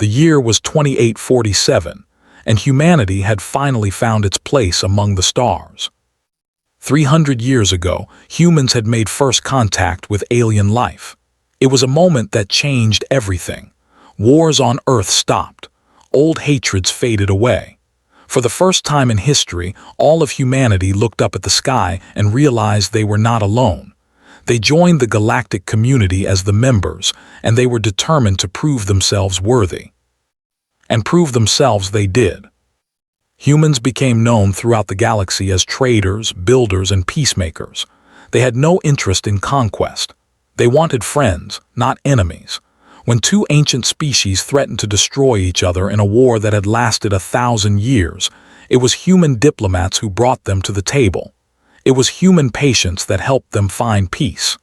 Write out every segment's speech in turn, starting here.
The year was 2847, and humanity had finally found its place among the stars. 300 years ago, humans had made first contact with alien life. It was a moment that changed everything. Wars on Earth stopped. Old hatreds faded away. For the first time in history, all of humanity looked up at the sky and realized they were not alone. They joined the galactic community as the members, and they were determined to prove themselves worthy. And prove themselves they did. Humans became known throughout the galaxy as traders, builders, and peacemakers. They had no interest in conquest. They wanted friends, not enemies. When two ancient species threatened to destroy each other in a war that had lasted 1,000 years, it was human diplomats who brought them to the table. It was human patience that helped them find peace.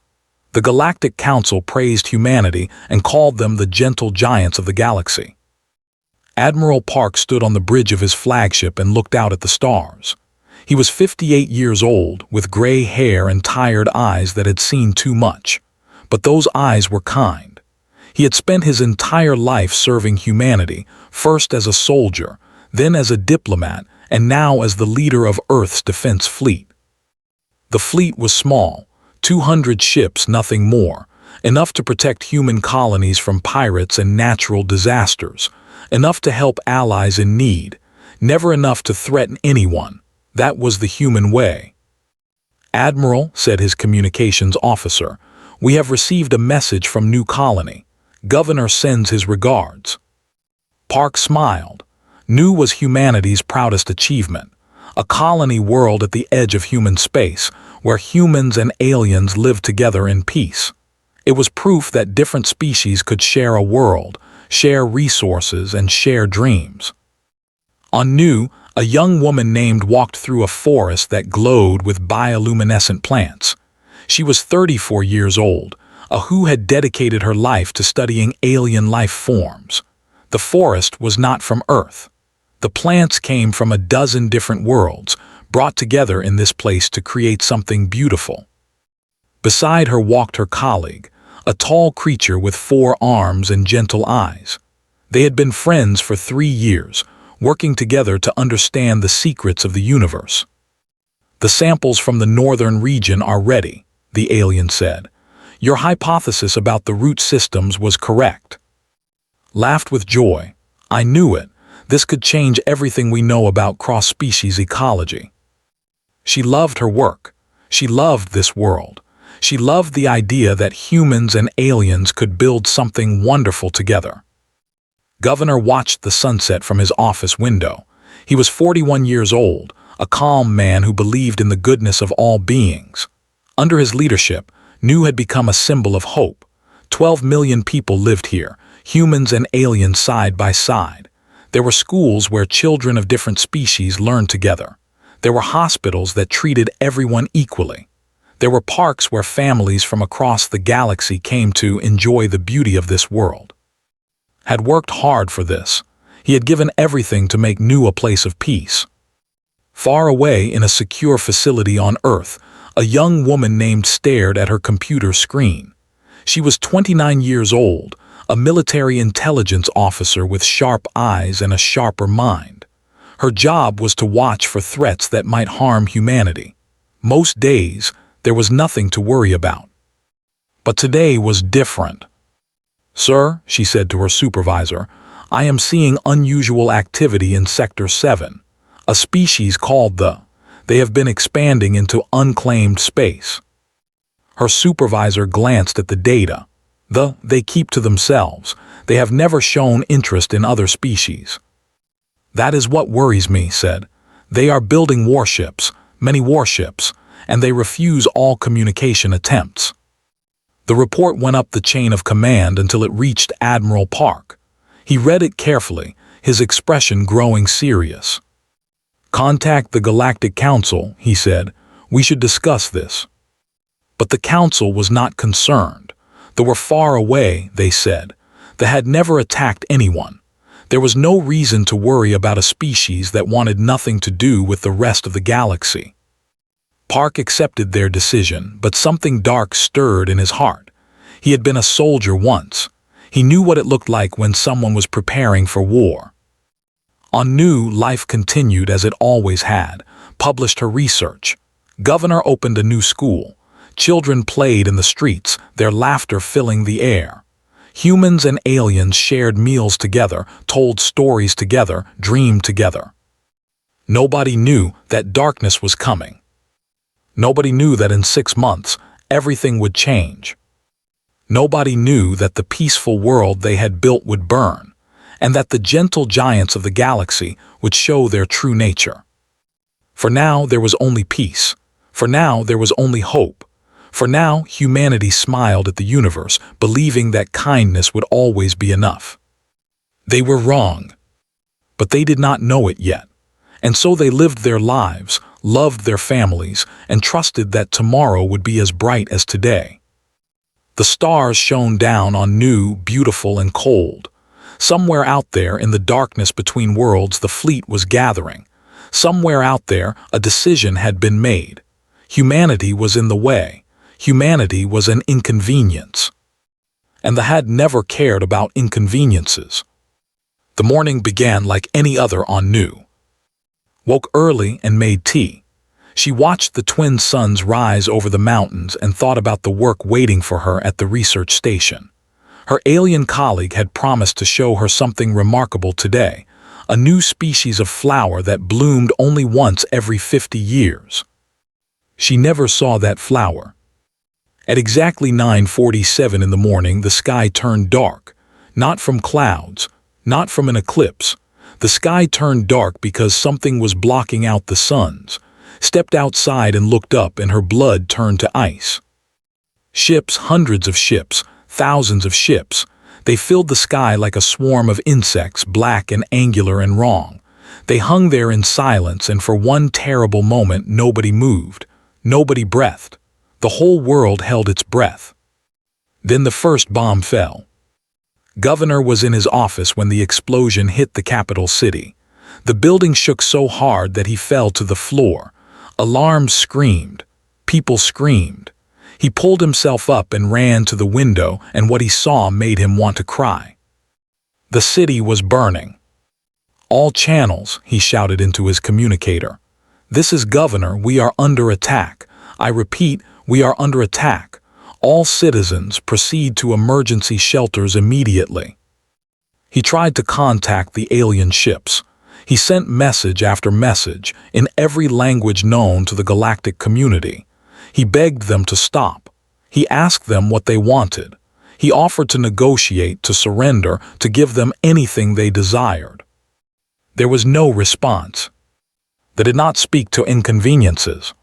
The Galactic Council praised humanity and called them the gentle giants of the galaxy. Admiral Park stood on the bridge of his flagship and looked out at the stars. He was 58 years old, with gray hair and tired eyes that had seen too much. But those eyes were kind. He had spent his entire life serving humanity, first as a soldier, then as a diplomat, and now as the leader of Earth's defense fleet. The fleet was small, 200 ships, nothing more, enough to protect human colonies from pirates and natural disasters, enough to help allies in need, never enough to threaten anyone. That was the human way. "Admiral," said his communications officer, "we have received a message from New Colony. Governor sends his regards." Park smiled. New was humanity's proudest achievement. A colony world at the edge of human space, where humans and aliens lived together in peace. It was proof that different species could share a world, share resources, and share dreams. On New, a young woman named walked through a forest that glowed with bioluminescent plants. She was 34 years old, who had dedicated her life to studying alien life forms. The forest was not from Earth. The plants came from a dozen different worlds, brought together in this place to create something beautiful. Beside her walked her colleague, a tall creature with 4 arms and gentle eyes. They had been friends for 3 years, working together to understand the secrets of the universe. "The samples from the northern region are ready," the alien said. "Your hypothesis about the root systems was correct." Laughed with joy. "I knew it. This could change everything we know about cross-species ecology." She loved her work. She loved this world. She loved the idea that humans and aliens could build something wonderful together. Governor watched the sunset from his office window. He was 41 years old, a calm man who believed in the goodness of all beings. Under his leadership, New had become a symbol of hope. 12 million people lived here, humans and aliens side by side. There were schools where children of different species learned together. There were hospitals that treated everyone equally. There were parks where families from across the galaxy came to enjoy the beauty of this world. Had worked hard for this. He had given everything to make New a place of peace. Far away in a secure facility on Earth, a young woman named stared at her computer screen. She was 29 years old, a military intelligence officer with sharp eyes and a sharper mind. Her job was to watch for threats that might harm humanity. Most days, there was nothing to worry about. But today was different. "Sir," she said to her supervisor, "I am seeing unusual activity in Sector 7, a species called they have been expanding into unclaimed space." Her supervisor glanced at the data. They keep to themselves. They have never shown interest in other species." "That is what worries me," said. "They are building warships, many warships, and they refuse all communication attempts." The report went up the chain of command until it reached Admiral Park. He read it carefully, his expression growing serious. "Contact the Galactic Council," he said. "We should discuss this." But the Council was not concerned. They were far away, they said. They had never attacked anyone. There was no reason to worry about a species that wanted nothing to do with the rest of the galaxy. Park accepted their decision, but something dark stirred in his heart. He had been a soldier once. He knew what it looked like when someone was preparing for war. On Nu, life continued as it always had, published her research. Governor opened a new school. Children played in the streets, their laughter filling the air. Humans and aliens shared meals together, told stories together, dreamed together. Nobody knew that darkness was coming. Nobody knew that in 6 months, everything would change. Nobody knew that the peaceful world they had built would burn, and that the gentle giants of the galaxy would show their true nature. For now, there was only peace. For now, there was only hope. For now, humanity smiled at the universe, believing that kindness would always be enough. They were wrong, but they did not know it yet. And so they lived their lives, loved their families, and trusted that tomorrow would be as bright as today. The stars shone down on Nu, beautiful and cold. Somewhere out there in the darkness between worlds, the fleet was gathering. Somewhere out there, a decision had been made. Humanity was in the way. Humanity was an inconvenience. And the had never cared about inconveniences. The morning began like any other on Nu. Woke early and made tea. She watched the twin suns rise over the mountains and thought about the work waiting for her at the research station. Her alien colleague had promised to show her something remarkable today, a new species of flower that bloomed only once every 50 years. She never saw that flower. At exactly 9:47 in the morning, the sky turned dark, not from clouds, not from an eclipse. The sky turned dark because something was blocking out the suns. Stepped outside and looked up, and her blood turned to ice. Ships, hundreds of ships, thousands of ships. They filled the sky like a swarm of insects, black and angular and wrong. They hung there in silence, and for one terrible moment nobody moved, nobody breathed. The whole world held its breath. Then the first bomb fell. Governor was in his office when the explosion hit the capital city. The building shook so hard that he fell to the floor. Alarms screamed. People screamed. He pulled himself up and ran to the window, and what he saw made him want to cry. The city was burning. "All channels," he shouted into his communicator. "This is Governor. We are under attack. I repeat, we are under attack. All citizens proceed to emergency shelters immediately." He tried to contact the alien ships. He sent message after message in every language known to the galactic community. He begged them to stop. He asked them what they wanted. He offered to negotiate, to surrender, to give them anything they desired. There was no response. They did not speak to inconveniences.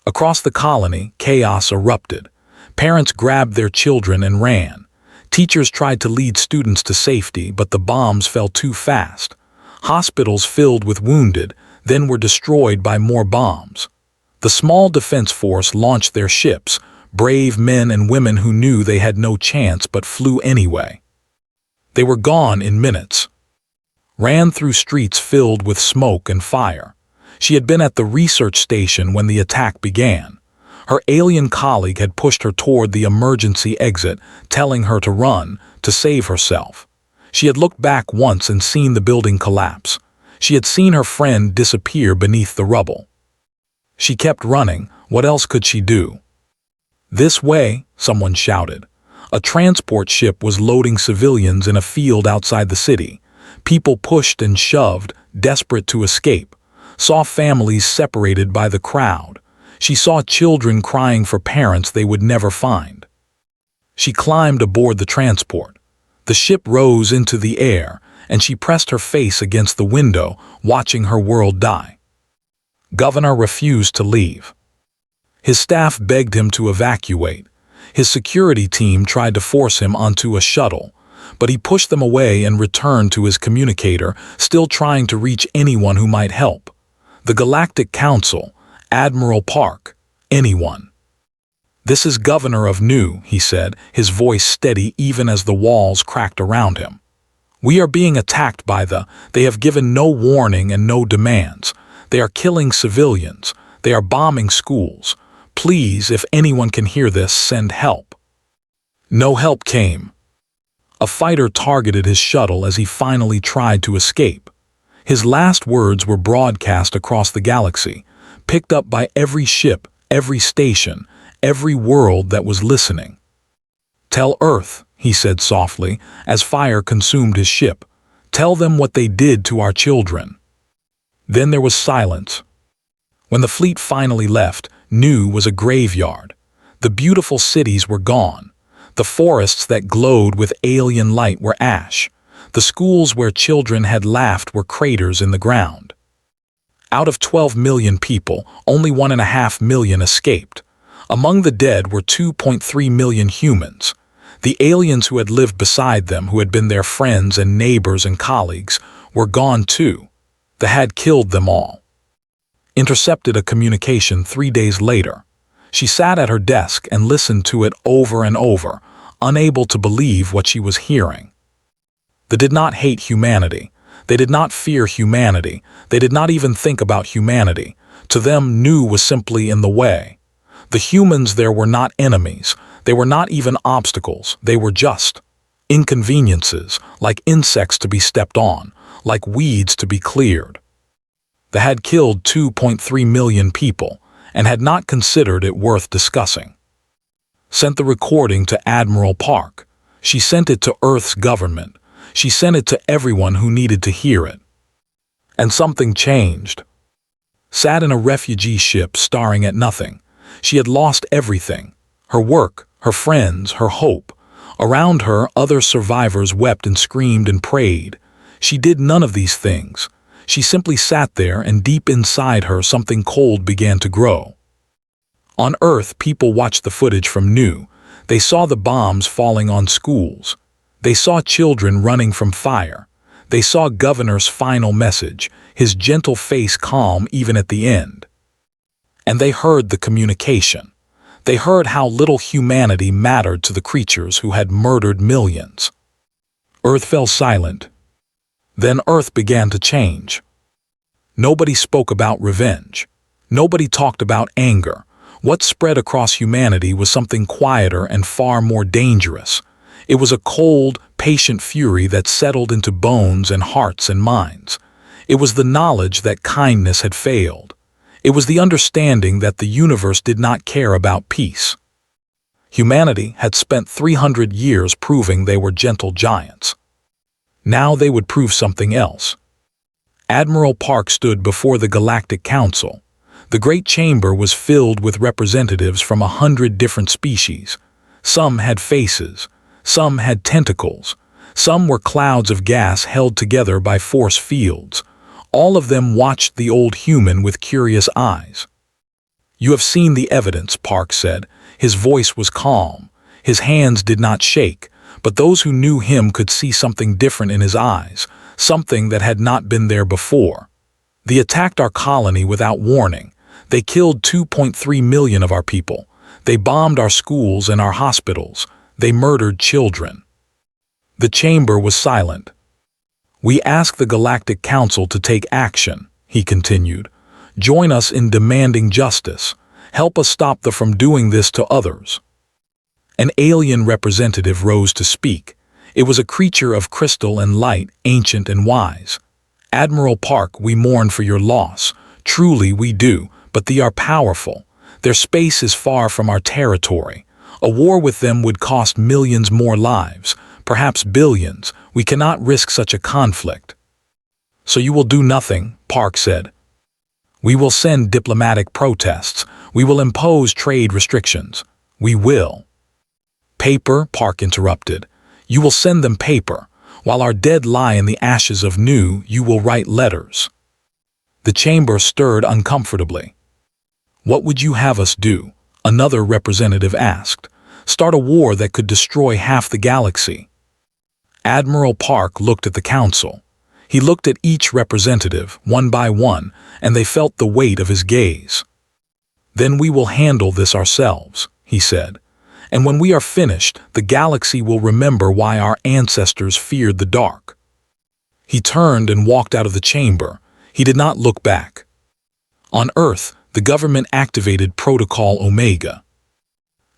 Across the colony, chaos erupted. Parents grabbed their children and ran. Teachers tried to lead students to safety, but the bombs fell too fast. Hospitals filled with wounded, then were destroyed by more bombs. The small defense force launched their ships, brave men and women who knew they had no chance but flew anyway. They were gone in minutes. Ran through streets filled with smoke and fire. She had been at the research station when the attack began. Her alien colleague had pushed her toward the emergency exit, telling her to run, to save herself. She had looked back once and seen the building collapse. She had seen her friend disappear beneath the rubble. She kept running. What else could she do? "This way," someone shouted. A transport ship was loading civilians in a field outside the city. People pushed and shoved, desperate to escape. Saw families separated by the crowd. She saw children crying for parents they would never find. She climbed aboard the transport. The ship rose into the air, and she pressed her face against the window, watching her world die. Governor refused to leave. His staff begged him to evacuate. His security team tried to force him onto a shuttle, but he pushed them away and returned to his communicator, still trying to reach anyone who might help. The Galactic Council, Admiral Park, anyone. "This is Governor of Nu," he said, his voice steady even as the walls cracked around him. "We are being attacked by they have given no warning and no demands. They are killing civilians. They are bombing schools. Please, if anyone can hear this, send help." No help came. A fighter targeted his shuttle as he finally tried to escape. His last words were broadcast across the galaxy, picked up by every ship, every station, every world that was listening. "Tell Earth," he said softly, as fire consumed his ship. "Tell them what they did to our children." Then there was silence. When the fleet finally left, Nu was a graveyard. The beautiful cities were gone. The forests that glowed with alien light were ash. The schools where children had laughed were craters in the ground. Out of 12 million people, only 1.5 million escaped. Among the dead were 2.3 million humans. The aliens who had lived beside them, who had been their friends and neighbors and colleagues, were gone too. They had killed them all. Intercepted a communication 3 days later. She sat at her desk and listened to it over and over, unable to believe what she was hearing. They did not hate humanity. They did not fear humanity. They did not even think about humanity. To them, Nu was simply in the way. The humans there were not enemies. They were not even obstacles. They were just inconveniences, like insects to be stepped on, like weeds to be cleared. They had killed 2.3 million people and had not considered it worth discussing. Sent the recording to Admiral Park. She sent it to Earth's government. She sent it to everyone who needed to hear it. And something changed. Sat in a refugee ship staring at nothing. She had lost everything. Her work, her friends, her hope. Around her, other survivors wept and screamed and prayed. She did none of these things. She simply sat there, and deep inside her something cold began to grow. On Earth, people watched the footage from Nu. They saw the bombs falling on schools. They saw children running from fire. They saw Governor's final message, his gentle face calm even at the end. And they heard the communication. They heard how little humanity mattered to the creatures who had murdered millions. Earth fell silent. Then Earth began to change. Nobody spoke about revenge. Nobody talked about anger. What spread across humanity was something quieter and far more dangerous. It was a cold, patient fury that settled into bones and hearts and minds. It was the knowledge that kindness had failed. It was the understanding that the universe did not care about peace. Humanity had spent 300 years proving they were gentle giants. Now they would prove something else. Admiral Park stood before the Galactic Council. The great chamber was filled with representatives from 100 different species. Some had faces. Some had tentacles. Some were clouds of gas held together by force fields. All of them watched the old human with curious eyes. "You have seen the evidence," Park said. His voice was calm. His hands did not shake. But those who knew him could see something different in his eyes, something that had not been there before. "They attacked our colony without warning. They killed 2.3 million of our people. They bombed our schools and our hospitals. They murdered children." The chamber was silent. "We ask the Galactic Council to take action," he continued. "Join us in demanding justice. Help us stop them from doing this to others." An alien representative rose to speak. It was a creature of crystal and light, ancient and wise. "Admiral Park, we mourn for your loss. Truly we do, but they are powerful. Their space is far from our territory. A war with them would cost millions more lives, perhaps billions. We cannot risk such a conflict." "So you will do nothing," Park said. "We will send diplomatic protests. We will impose trade restrictions. We will." "Paper," Park interrupted. "You will send them paper. While our dead lie in the ashes of Nu, you will write letters." The chamber stirred uncomfortably. "What would you have us do?" another representative asked. "Start a war that could destroy half the galaxy?" Admiral Park looked at the council. He looked at each representative, one by one, and they felt the weight of his gaze. "Then we will handle this ourselves," he said. "And when we are finished, the galaxy will remember why our ancestors feared the dark." He turned and walked out of the chamber. He did not look back. On Earth, the government activated Protocol Omega.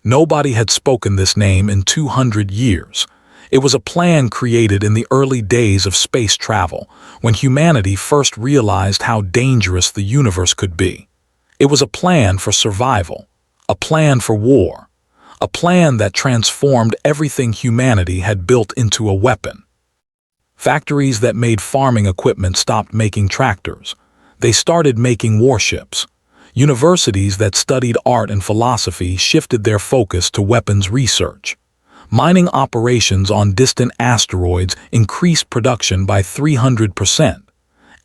Nobody had spoken this name in 200 years. It was a plan created in the early days of space travel, when humanity first realized how dangerous the universe could be. It was a plan for survival, a plan for war, a plan that transformed everything humanity had built into a weapon. Factories that made farming equipment stopped making tractors. They started making warships. Universities that studied art and philosophy shifted their focus to weapons research. Mining operations on distant asteroids increased production by 300%.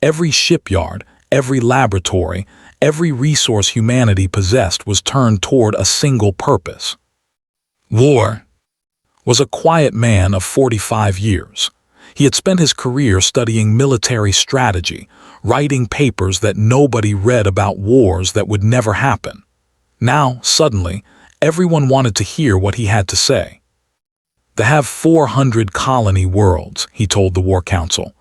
Every shipyard, every laboratory, every resource humanity possessed was turned toward a single purpose. War was a quiet man of 45 years. He had spent his career studying military strategy, writing papers that nobody read about wars that would never happen. Now, suddenly, everyone wanted to hear what he had to say. They have 400 colony worlds, he told the War Council.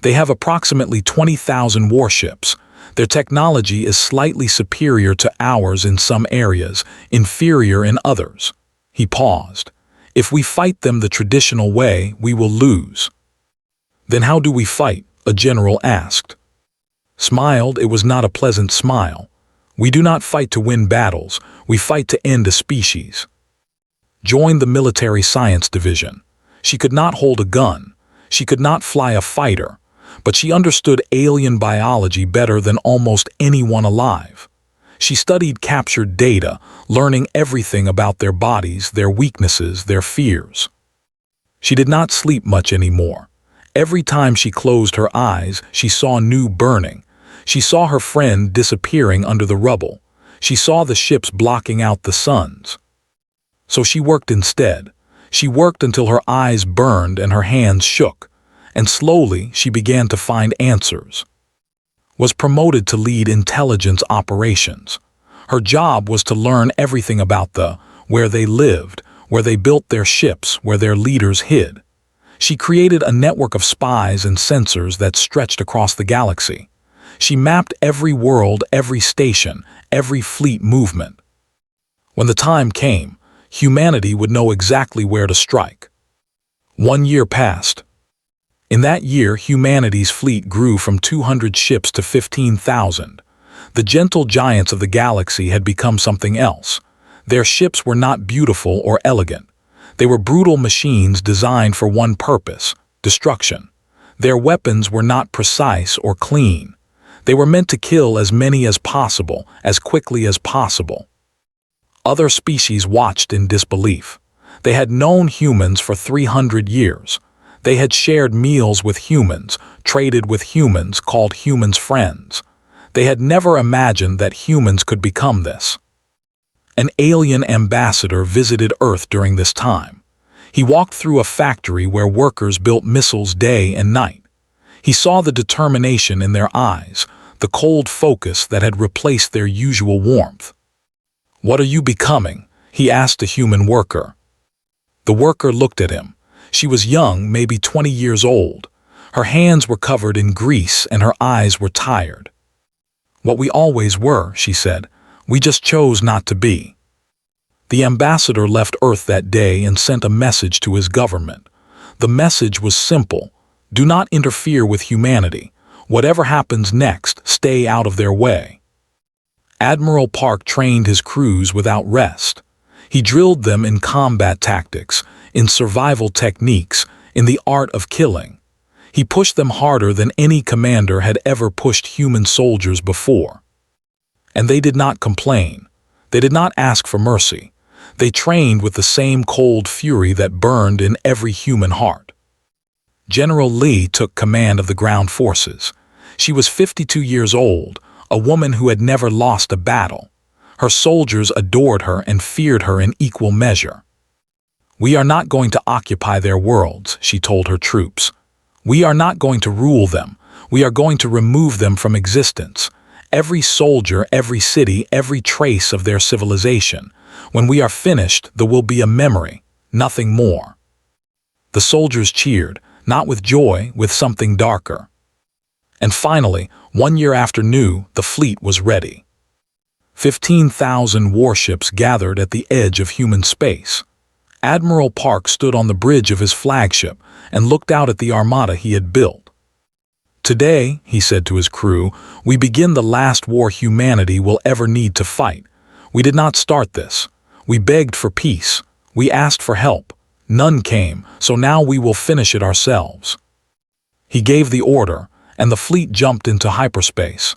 They have approximately 20,000 warships. Their technology is slightly superior to ours in some areas, inferior in others. He paused. If we fight them the traditional way, we will lose. Then how do we fight? A general asked. Smiled, it was not a pleasant smile. We do not fight to win battles, we fight to end a species. Joined the military science division. She could not hold a gun. She could not fly a fighter, but she understood alien biology better than almost anyone alive. She studied captured data, learning everything about their bodies, their weaknesses, their fears. She did not sleep much anymore. Every time she closed her eyes, she saw new burning. She saw her friend disappearing under the rubble. She saw the ships blocking out the suns. So she worked instead. She worked until her eyes burned and her hands shook. And slowly she began to find answers. Was promoted to lead intelligence operations. Her job was to learn everything about where they lived, where they built their ships, where their leaders hid. She created a network of spies and sensors that stretched across the galaxy. She mapped every world, every station, every fleet movement. When the time came, humanity would know exactly where to strike. 1 year passed. In that year, humanity's fleet grew from 200 ships to 15,000. The gentle giants of the galaxy had become something else. Their ships were not beautiful or elegant. They were brutal machines designed for one purpose: destruction. Their weapons were not precise or clean. They were meant to kill as many as possible, as quickly as possible. Other species watched in disbelief. They had known humans for 300 years. They had shared meals with humans, traded with humans, called humans friends. They had never imagined that humans could become this. An alien ambassador visited Earth during this time. He walked through a factory where workers built missiles day and night. He saw the determination in their eyes, the cold focus that had replaced their usual warmth. "What are you becoming?" he asked a human worker. The worker looked at him. She was young, maybe 20 years old. Her hands were covered in grease and her eyes were tired. "What we always were," she said. "We just chose not to be." The ambassador left Earth that day and sent a message to his government. The message was simple: do not interfere with humanity. Whatever happens next, stay out of their way. Admiral Park trained his crews without rest. He drilled them in combat tactics, in survival techniques, in the art of killing. He pushed them harder than any commander had ever pushed human soldiers before. And they did not complain. They did not ask for mercy. They trained with the same cold fury that burned in every human heart. General Lee took command of the ground forces. She was 52 years old, a woman who had never lost a battle. Her soldiers adored her and feared her in equal measure. "We are not going to occupy their worlds," she told her troops. "We are not going to rule them. We are going to remove them from existence. Every soldier, every city, every trace of their civilization. When we are finished, there will be a memory, nothing more." The soldiers cheered, not with joy, with something darker. And finally, 1 year after new, the fleet was ready. 15,000 warships gathered at the edge of human space. Admiral Park stood on the bridge of his flagship and looked out at the armada he had built. "Today," he said to his crew, "we begin the last war humanity will ever need to fight. We did not start this. We begged for peace. We asked for help. None came, so now we will finish it ourselves." He gave the order, and the fleet jumped into hyperspace.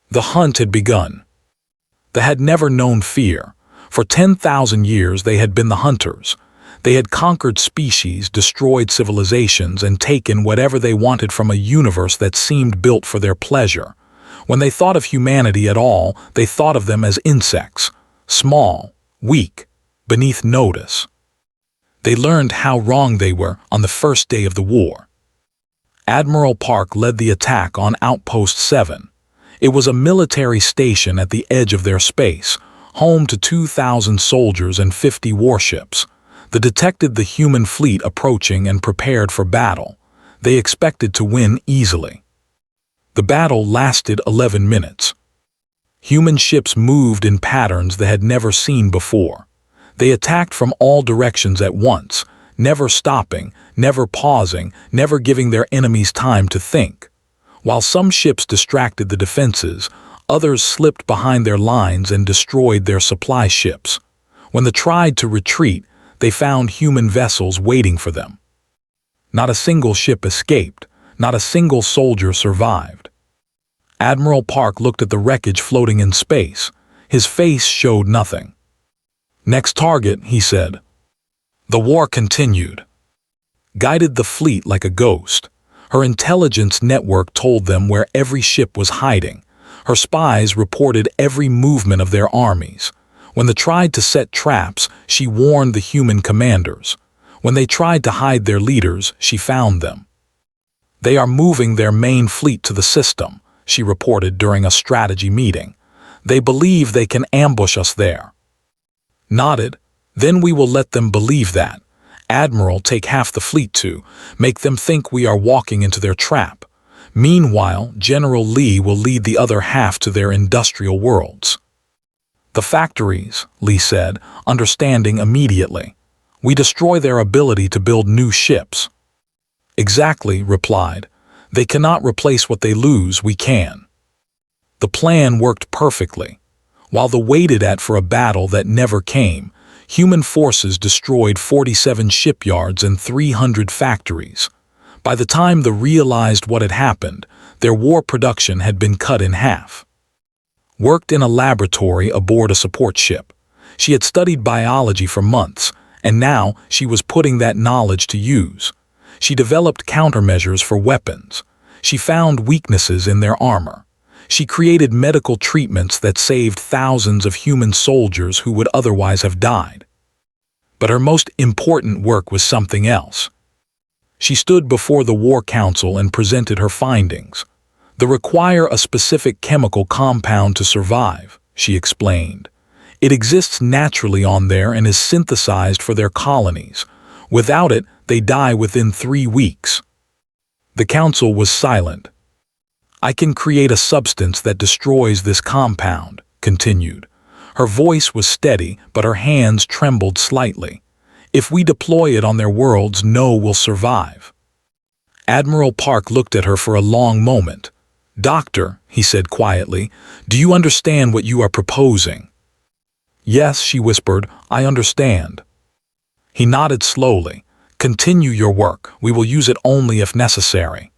The hunt had begun. They had never known fear. For 10,000 years they had been the hunters. They had conquered species, destroyed civilizations, and taken whatever they wanted from a universe that seemed built for their pleasure. When they thought of humanity at all, they thought of them as insects, small, weak, beneath notice. They learned how wrong they were on the first day of the war. Admiral Park led the attack on Outpost 7. It was a military station at the edge of their space, home to 2,000 soldiers and 50 warships. They detected the human fleet approaching and prepared for battle. They expected to win easily. The battle lasted 11 minutes. Human ships moved in patterns they had never seen before. They attacked from all directions at once, never stopping, never pausing, never giving their enemies time to think. While some ships distracted the defenses, others slipped behind their lines and destroyed their supply ships. When they tried to retreat, they found human vessels waiting for them. Not a single ship escaped, not a single soldier survived. Admiral Park looked at the wreckage floating in space. His face showed nothing. "Next target," he said. The war continued. Guided the fleet like a ghost. Her intelligence network told them where every ship was hiding. Her spies reported every movement of their armies. When they tried to set traps, she warned the human commanders. When they tried to hide their leaders, she found them. "They are moving their main fleet to the system," she reported during a strategy meeting. "They believe they can ambush us there." Nodded. "Then we will let them believe that. Admiral, take half the fleet to make them think we are walking into their trap. Meanwhile, General Lee will lead the other half to their industrial worlds." "The factories," Lee said, understanding immediately. "We destroy their ability to build new ships." "Exactly," replied. "They cannot replace what they lose, we can." The plan worked perfectly. While they waited for a battle that never came, human forces destroyed 47 shipyards and 300 factories. By the time they realized what had happened, their war production had been cut in half. Worked in a laboratory aboard a support ship. She had studied biology for months, and now she was putting that knowledge to use. She developed countermeasures for weapons. She found weaknesses in their armor. She created medical treatments that saved thousands of human soldiers who would otherwise have died. But her most important work was something else. She stood before the War Council and presented her findings. "They require a specific chemical compound to survive," she explained. "It exists naturally on there and is synthesized for their colonies. Without it, they die within 3 weeks." The council was silent. "I can create a substance that destroys this compound," continued. Her voice was steady, but her hands trembled slightly. "If we deploy it on their worlds, no will survive." Admiral Park looked at her for a long moment. "Doctor," he said quietly, "do you understand what you are proposing?" "Yes," she whispered, "I understand." He nodded slowly. "Continue your work. We will use it only if necessary."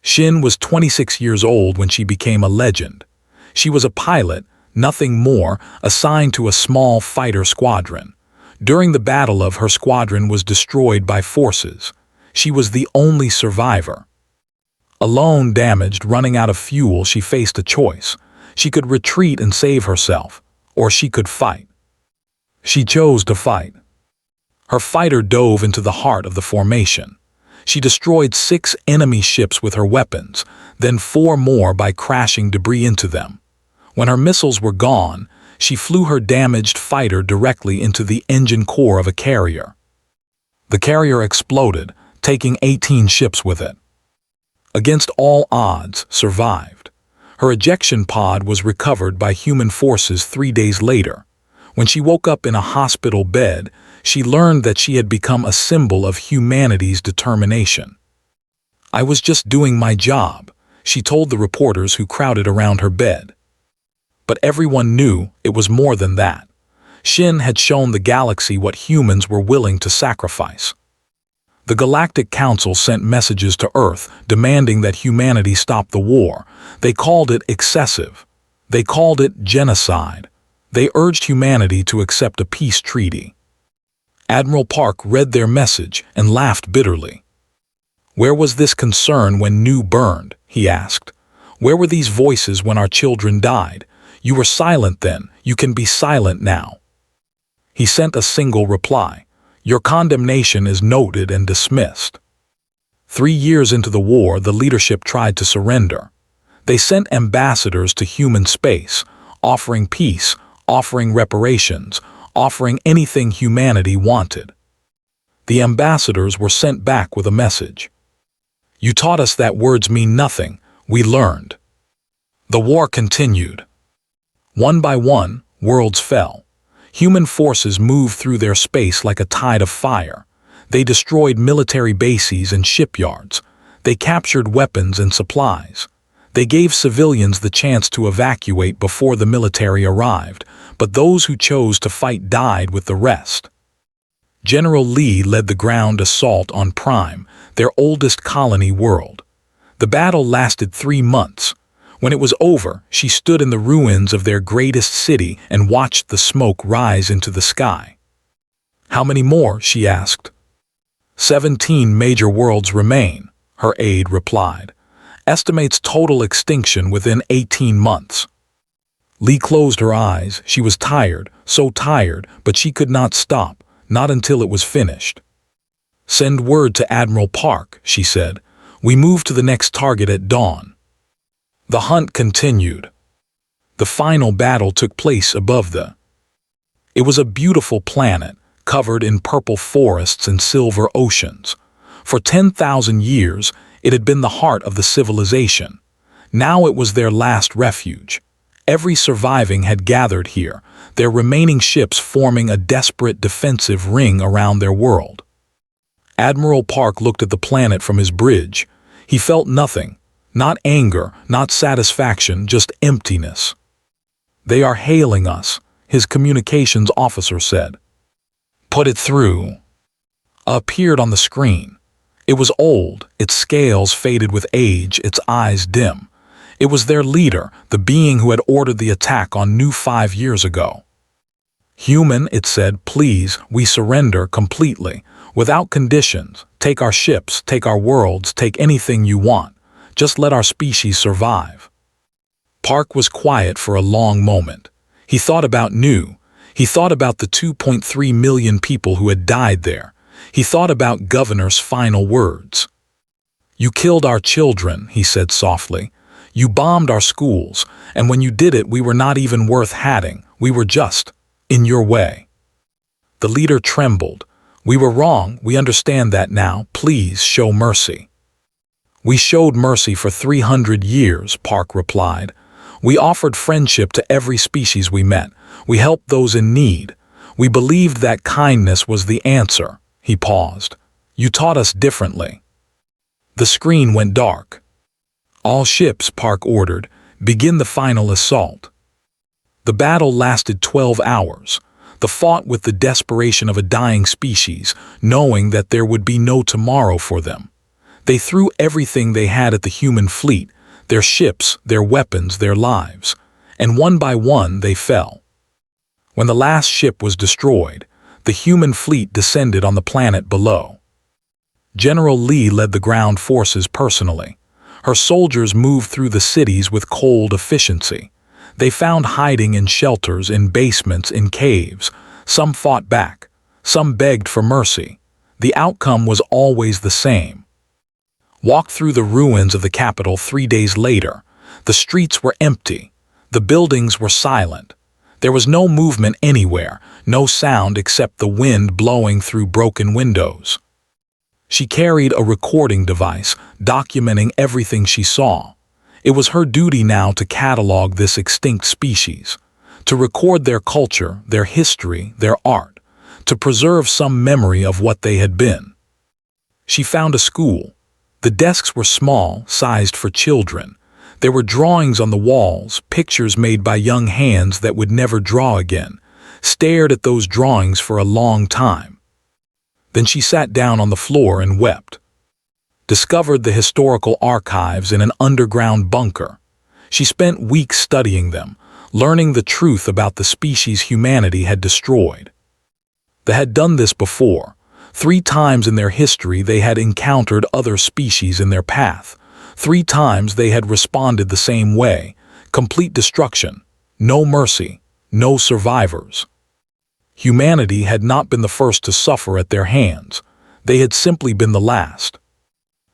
Shin was 26 years old when she became a legend. She was a pilot, nothing more, assigned to a small fighter squadron. During the battle her squadron was destroyed by forces. She was the only survivor. Alone, damaged, running out of fuel, she faced a choice. She could retreat and save herself, or she could fight. She chose to fight. Her fighter dove into the heart of the formation. She destroyed 6 enemy ships with her weapons, then 4 more by crashing debris into them. When her missiles were gone, she flew her damaged fighter directly into the engine core of a carrier. The carrier exploded, taking 18 ships with it. Against all odds, survived. Her ejection pod was recovered by human forces 3 days later. When she woke up in a hospital bed, She learned that she had become a symbol of humanity's determination. "I was just doing my job," she told the reporters who crowded around her bed. But everyone knew it was more than that. Shin had shown the galaxy what humans were willing to sacrifice. The Galactic Council sent messages to Earth demanding that humanity stop the war. They called it excessive. They called it genocide. They urged humanity to accept a peace treaty. Admiral Park read their message and laughed bitterly. "Where was this concern when New burned?" he asked. "Where were these voices when our children died? You were silent then. You can be silent now." He sent a single reply: "Your condemnation is noted and dismissed." 3 years into the war, the leadership tried to surrender. They sent ambassadors to human space, offering peace, offering reparations, offering anything humanity wanted. The ambassadors were sent back with a message. "You taught us that words mean nothing. We learned." The war continued. One by one, worlds fell. Human forces moved through their space like a tide of fire. They destroyed military bases and shipyards. They captured weapons and supplies. They gave civilians the chance to evacuate before the military arrived, but those who chose to fight died with the rest. General Lee led the ground assault on Prime, their oldest colony world. The battle lasted 3 months. When it was over, she stood in the ruins of their greatest city and watched the smoke rise into the sky. "How many more?" she asked. 17 major worlds remain," her aide replied. "Estimates total extinction within 18 months. Lee closed her eyes. She was tired, so tired, but she could not stop, not until it was finished. "Send word to Admiral Park," she said. "We move to the next target at dawn." The hunt continued. The final battle took place above the... It was a beautiful planet, covered in purple forests and silver oceans. For 10,000 years, it had been the heart of the civilization. Now it was their last refuge. Every surviving had gathered here, their remaining ships forming a desperate defensive ring around their world. Admiral Park looked at the planet from his bridge. He felt nothing. Not anger, not satisfaction, just emptiness. "They are hailing us," his communications officer said. "Put it through." Appeared on the screen. It was old, its scales faded with age, its eyes dim. It was their leader, the being who had ordered the attack on New 5 years ago. "Human," it said, "please, we surrender completely, without conditions. Take our ships, take our worlds, take anything you want. Just let our species survive." Park was quiet for a long moment. He thought about New. He thought about the 2.3 million people who had died there. He thought about Governor's final words. "You killed our children," he said softly. "You bombed our schools, and when you did it, we were not even worth hatting. We were just in your way." The leader trembled. "We were wrong. We understand that now. Please show mercy." "We showed mercy for 300 years, Park replied. "We offered friendship to every species we met. We helped those in need. We believed that kindness was the answer." He paused. "You taught us differently." The screen went dark. "All ships," Park ordered, "begin the final assault." The battle lasted 12 hours. They fought with the desperation of a dying species, knowing that there would be no tomorrow for them. They threw everything they had at the human fleet, their ships, their weapons, their lives, and one by one they fell. When the last ship was destroyed, the human fleet descended on the planet below. General Lee led the ground forces personally. Her soldiers moved through the cities with cold efficiency. They found hiding in shelters, in basements, in caves. Some fought back. Some begged for mercy. The outcome was always the same. Walk through the ruins of the capital 3 days later. The streets were empty. The buildings were silent. There was no movement anywhere, no sound except the wind blowing through broken windows. She carried a recording device, documenting everything she saw. It was her duty now to catalog this extinct species, to record their culture, their history, their art, to preserve some memory of what they had been. She found a school. The desks were small, sized for children. There were drawings on the walls, pictures made by young hands that would never draw again. Stared at those drawings for a long time. Then she sat down on the floor and wept. Discovered the historical archives in an underground bunker. She spent weeks studying them, learning the truth about the species humanity had destroyed. They had done this before. 3 times in their history they had encountered other species in their path. 3 times they had responded the same way. Complete destruction. No mercy. No survivors. Humanity had not been the first to suffer at their hands. They had simply been the last.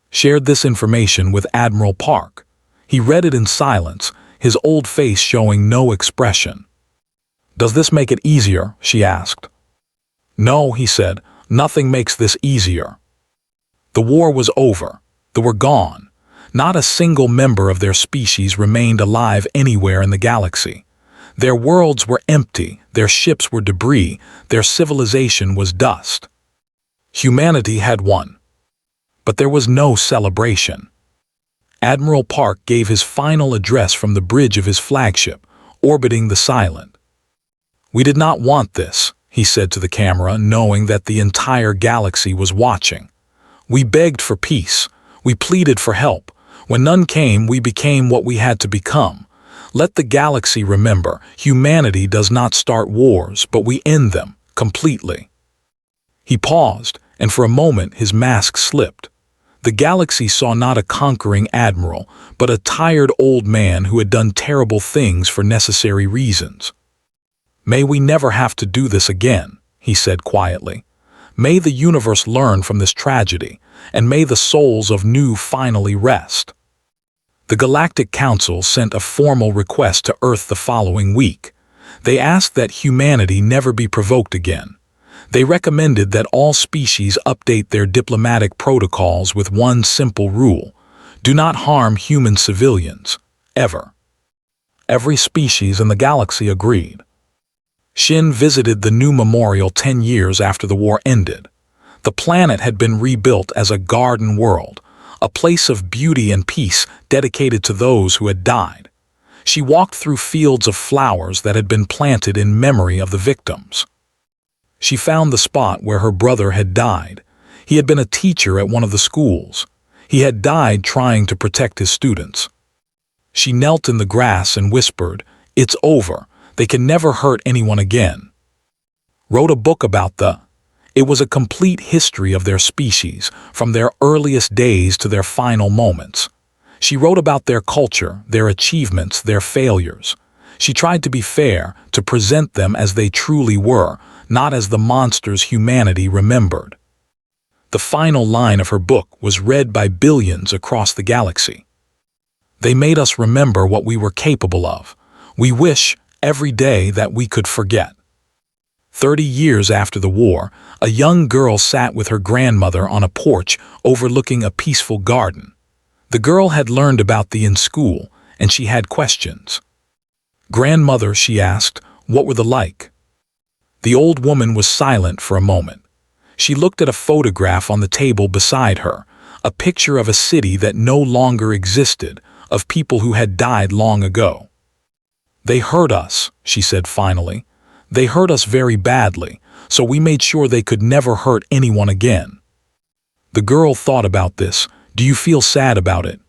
Shared this information with Admiral Park. He read it in silence, his old face showing no expression. "Does this make it easier?" she asked. "No," he said, "nothing makes this easier." The war was over. They were gone. Not a single member of their species remained alive anywhere in the galaxy. Their worlds were empty, their ships were debris, their civilization was dust. Humanity had won. But there was no celebration. Admiral Park gave his final address from the bridge of his flagship, orbiting the silent. "We did not want this," he said to the camera, knowing that the entire galaxy was watching. "We begged for peace. We pleaded for help. When none came, we became what we had to become. Let the galaxy remember, humanity does not start wars, but we end them, completely." He paused, and for a moment his mask slipped. The galaxy saw not a conquering admiral, but a tired old man who had done terrible things for necessary reasons. "May we never have to do this again," he said quietly. "May the universe learn from this tragedy, and may the souls of new finally rest." The Galactic Council sent a formal request to Earth the following week. They asked that humanity never be provoked again. They recommended that all species update their diplomatic protocols with one simple rule: do not harm human civilians, ever. Every species in the galaxy agreed. Shin visited the new memorial 10 years after the war ended. The planet had been rebuilt as a garden world, a place of beauty and peace dedicated to those who had died. She walked through fields of flowers that had been planted in memory of the victims. She found the spot where her brother had died. He had been a teacher at one of the schools. He had died trying to protect his students. She knelt in the grass and whispered, "It's over. They can never hurt anyone again." Wrote a book about It was a complete history of their species, from their earliest days to their final moments. She wrote about their culture, their achievements, their failures. She tried to be fair, to present them as they truly were, not as the monsters humanity remembered. The final line of her book was read by billions across the galaxy. "They made us remember what we were capable of. We wish, every day, that we could forget." 30 years after the war, a young girl sat with her grandmother on a porch overlooking a peaceful garden. The girl had learned about in school, and she had questions. "Grandmother," she asked, "what were they like?" The old woman was silent for a moment. She looked at a photograph on the table beside her, a picture of a city that no longer existed, of people who had died long ago. "They hurt us," she said finally. "They hurt us very badly, so we made sure they could never hurt anyone again." The girl thought about this. "Do you feel sad about it?"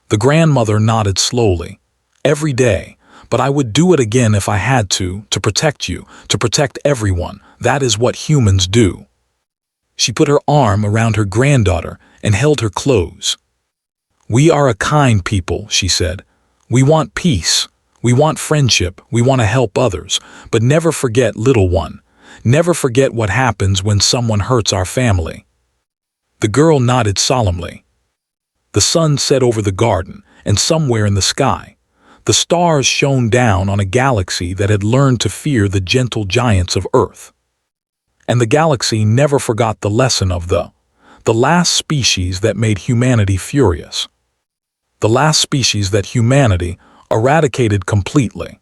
The grandmother nodded slowly. "Every day. But I would do it again if I had to protect you, to protect everyone. That is what humans do." She put her arm around her granddaughter and held her close. "We are a kind people," she said. "We want peace. We want friendship. We want to help others. But never forget, little one. Never forget what happens when someone hurts our family." The girl nodded solemnly. The sun set over the garden, and somewhere in the sky, the stars shone down on a galaxy that had learned to fear the gentle giants of Earth. And the galaxy never forgot the lesson of the last species that made humanity furious. The last species that humanity eradicated completely.